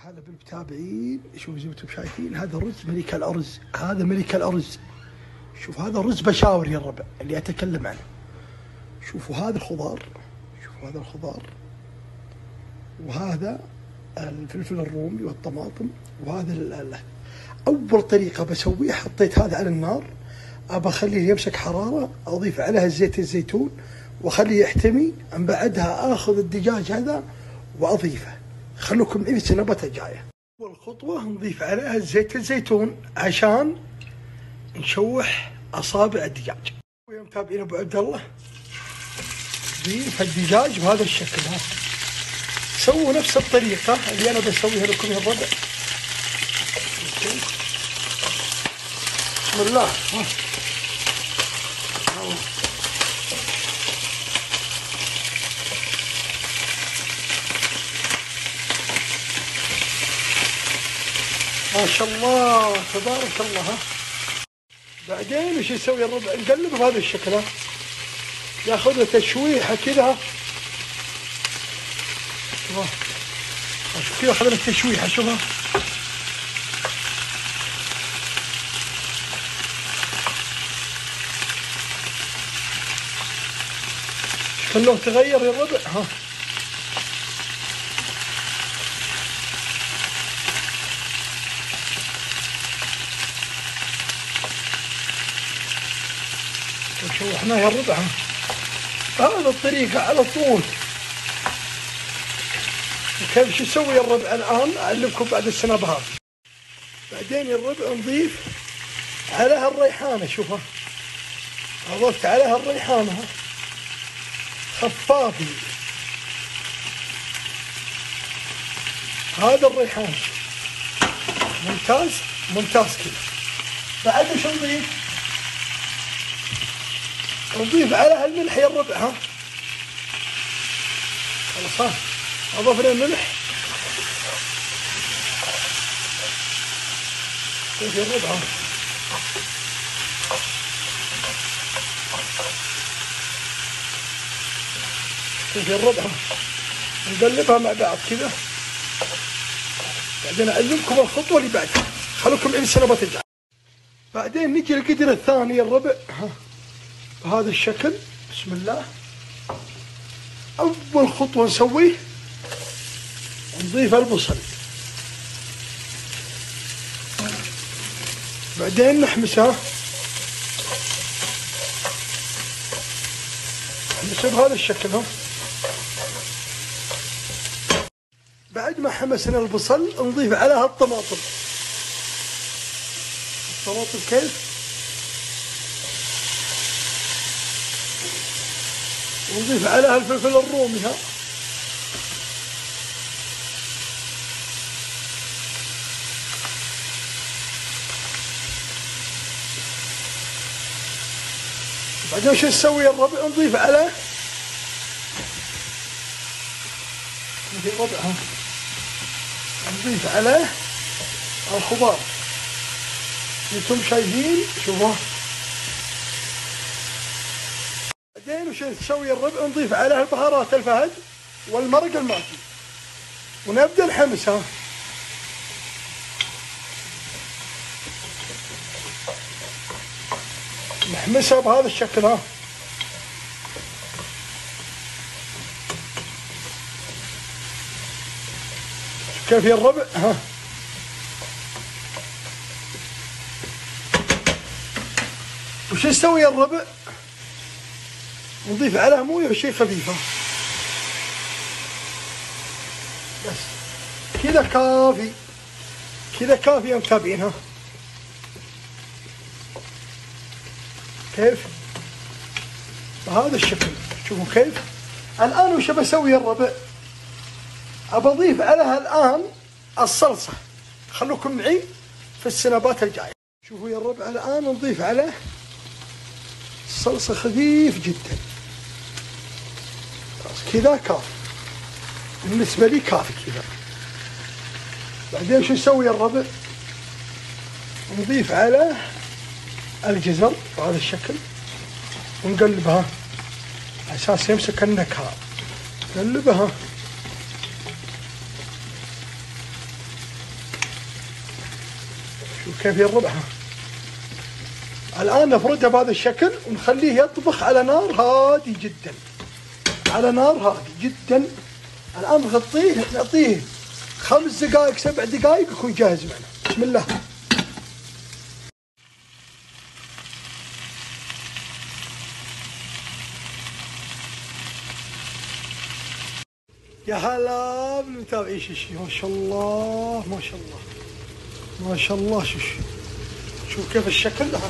هلا بالمتابعين. شوفوا زي ما انتم شايفين هذا رز ملك الارز، هذا ملك الارز. شوف هذا الرز بشاور يا الربع اللي اتكلم عنه. شوفوا هذا الخضار، شوفوا هذا الخضار، وهذا الفلفل الرومي والطماطم، وهذا اول طريقه بسويها حطيت هذا على النار، ابى اخليه يمسك حراره، اضيف عليها زيت الزيتون واخليه يحتمي، من بعدها اخذ الدجاج هذا واضيفه. خلوكم معي في النبته الجايه. اول خطوه نضيف عليها زيت الزيتون عشان نشوح اصابع الدجاج. ويا متابعين ابو عبد الله، ضيف الدجاج بهذا الشكل. ها سووا نفس الطريقه اللي انا بسويها لكم يا الربع. بسم الله. ما شاء الله تبارك الله. ها بعدين وش يسوي الربع؟ نقلب بهذا الشكل. ها ياخذ تشويحه كذا. شوف كذا اخذ له تشويحه. شوفها شوف اللون تغير يا الربع. ها شوحناه يا الربع. هذا الطريقة على طول. وكيف شو يسوي يا الربع الآن أعلمكم بعد السنابهات. بعدين يا الربع نضيف عليها الريحانة. شوفها أضفت عليها الريحانة خفافي. هذا الريحان ممتاز ممتاز كذا. بعد وش نضيف؟ نضيف عليها الملح يا الربع. ها خلاص. ها اضفنا الملح. شوف يا الربع. شوف يا الربع. نقلبها مع بعض كذا. بعدين اعلمكم الخطوه اللي بعدها. خلوكم معي السنابات الجايه. بعدين نجي للقدر الثاني يا الربع. ها بهذا الشكل. بسم الله. أول خطوة نسويه نضيف البصل، بعدين نحمسها. نحمسها بهذا الشكل. ها بعد ما حمسنا البصل نضيف عليها الطماطم. الطماطم كيف؟ ونضيف عليها الفلفل الرومي. ها بعدين وش نسوي يا الربع؟ نضيف عليه الربع. ها نضيف عليه الخضار انتم شايفين. شوفوا بعدين وش نسوي الربع؟ نضيف عليه البهارات الفهد والمرق الماكي ونبدا نحمسها. نحمسها بهذا الشكل. ها كيف يا الربع؟ ها وش نسوي يا الربع؟ نضيف عليها مويه وشيء خفيفه بس كذا كافي. كذا كافي يا متابعين. ها كيف بهذا الشكل. شوفوا كيف. الان وش بسوي يا الربع؟ ابى اضيف عليها الان الصلصه. خلوكم معي في السنابات الجايه. شوفوا يا الربع الان نضيف عليه الصلصه خفيف جدا. كذا كافي بالنسبة لي، كافي كذا. بعدين شو نسوي يا الربع؟ نضيف على الجزر بهذا الشكل ونقلبها على اساس يمسك النكهة. نقلبها شوف كيف يربع. الآن نفردها بهذا الشكل ونخليه يطبخ على نار هادي جدا، على نار هادي جدا. الآن نغطيه، نعطيه 5 دقائق 7 دقائق يكون جاهز معنا. بسم الله. يا هلا بالمتابعين. شوشي ما شاء الله ما شاء الله ما شاء الله. شوف كيف الشكل. ها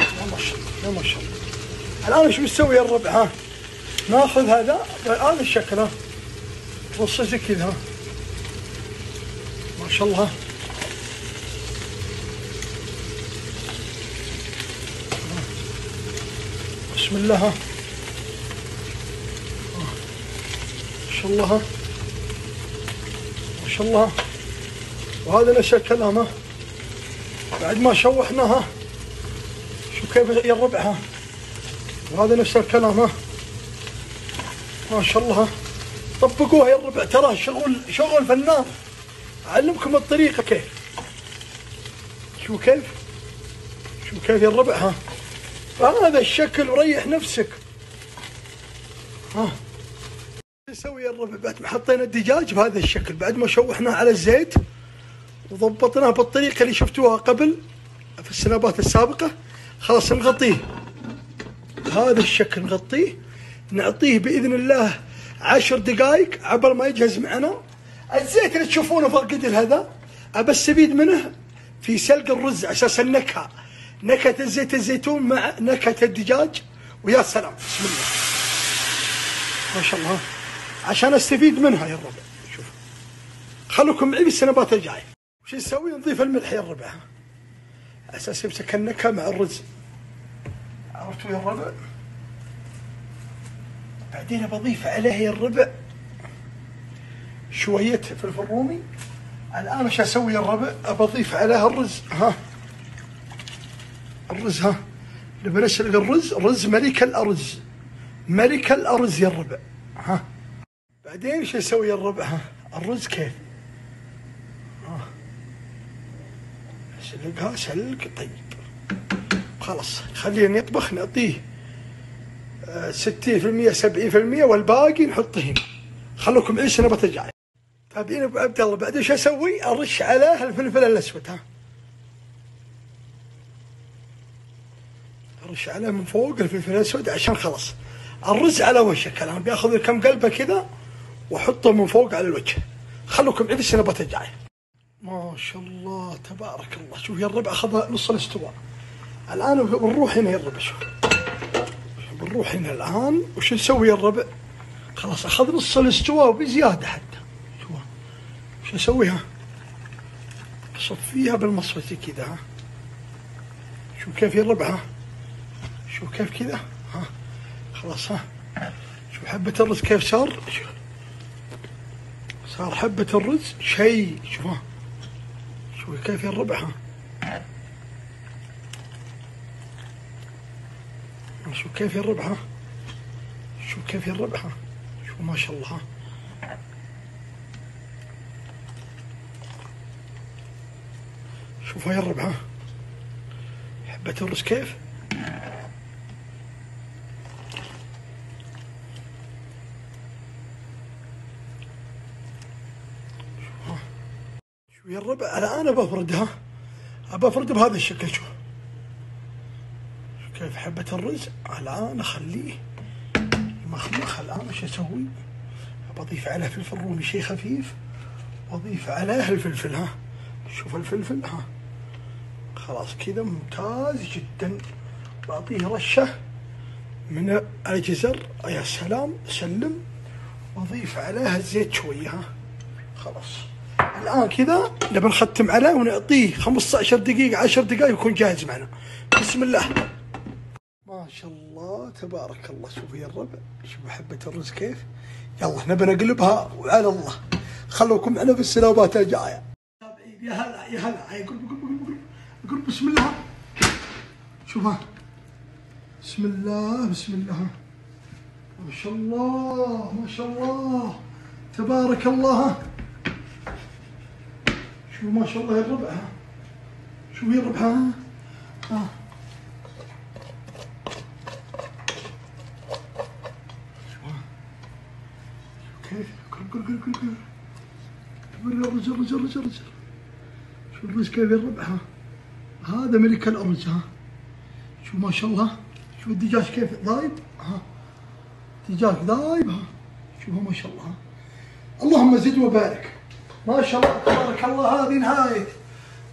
يا ما شاء الله يا ما شاء الله. الآن ايش بنسوي يا الربع؟ ها ناخذ هذا الآن الشكل. ها رصه زي كذا. ها ما شاء الله. بسم الله. ها ما شاء الله. ها ما شاء الله. وهذا نفس الكلام. ها بعد ما شوحناها شوف كيف يا الربع. ها وهذا نفس الكلام. ها ما شاء الله. ها طبقوها يا الربع، ترى شغل فنان. اعلمكم الطريقه كيف. شوف كيف يا الربع. ها هذا الشكل وريح نفسك. ها نسوي يا الربع بعد ما حطينا الدجاج بهذا الشكل، بعد ما شوحناه على الزيت وضبطناه بالطريقه اللي شفتوها قبل في السنابات السابقه، خلاص نغطيه بهذا الشكل. نغطيه نعطيه باذن الله 10 دقائق عبر ما يجهز معنا. الزيت اللي تشوفونه فوق قدر هذا ابى استفيد منه في سلق الرز على اساس النكهه، نكهه الزيت الزيتون مع نكهه الدجاج، ويا سلام. بسم الله ما شاء الله. عشان استفيد منها يا الربع. شوف خلوكم معي بالسنابات الجايه. وش نسوي؟ نضيف الملح يا الربع على اساس يمسك النكهه مع الرز. عرفتوا يا الربع؟ بعدين بضيف عليه يا الربع شويه فلفل رومي. الان ايش اسوي يا الربع؟ بضيف عليها الرز. ها الرز. ها نبي نسلق الرز، رز ملك الارز، ملك الارز يا الربع. ها بعدين ايش اسوي يا الربع؟ ها الرز كيف. ها سلقها سلق طيب. خلاص خلينا يطبخ، نعطيه 60% 70% والباقي نحطه هنا. خلوكم معي السنابات الجايه. تابعين ابو عبد الله. بعدين ايش اسوي؟ ارش عليه الفلفل الاسود. ها ارش عليه من فوق الفلفل الاسود عشان خلاص الرز على وشك. الان بياخذ كم قلبه كذا واحطه من فوق على الوجه. خلوكم معي السنابات الجايه. ما شاء الله تبارك الله. شوف يا الربع اخذ نص الاستواء. الان بنروح هنا يا الربع. شوف بنروح هنا الان. وش نسوي يا الربع؟ خلاص اخذ نص الاستواء وبزياده حتى. شوف وش اسويها؟ اصفيها بالمصفى زي كذا. ها شوف كيف يا الربع. ها شوف كيف كذا. ها خلاص. ها شوف حبة الرز كيف صار. صار حبة الرز شيء. شوفها شوف كيف يا الربع. ها شوف كيف يا الربع. ها شوف كيف يا الربع. ها شوف ما شاء الله. ها شوفها يا الربع. ها حبة الرز كيف. شوف يا الربع الان بفردها. بفرد بهذا الشكل. شوف كيف حبة الرز. الان اخليه يمخمخ. الان ايش اسوي؟ بضيف عليه فلفل رومي شيء خفيف واضيف عليه الفلفل. ها شوف الفلفل. ها خلاص كذا ممتاز جدا. بعطيه رشه من الجزر. يا سلام سلم. واضيف عليها الزيت شويه. ها خلاص الان كذا نبي نختم عليه ونعطيه 15 دقيقه 10 دقائق يكون جاهز معنا. بسم الله ما شاء الله تبارك الله. شوفوا يا الربع شوفوا حبة الرز كيف. يلا نبي نقلبها وعلى الله. خلوكم معنا في السنابات الجايه. يا هلا يا هلا. قرب بسم الله. شوفها بسم الله بسم الله. ما شاء الله ما شاء الله تبارك الله. شوف ما شاء الله يا الربع. شوفي الربح ها. كيف كل رجل شوف الرز كيف الربح هذا ملك الأرز شوف ما شاء الله. شوف الدجاج كيف ضايب دجاج ضايب شوفوا ما شاء الله. اللهم زد وبارك ما شاء الله تبارك الله. هذه نهاية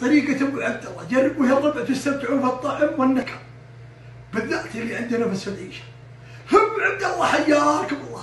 طريقة أبو عبد الله. جربوا يا الربع تستمتعوا بالطعم والنكهة بالذات اللي عندنا في السعودية. أبو عبد الله حياكم الله.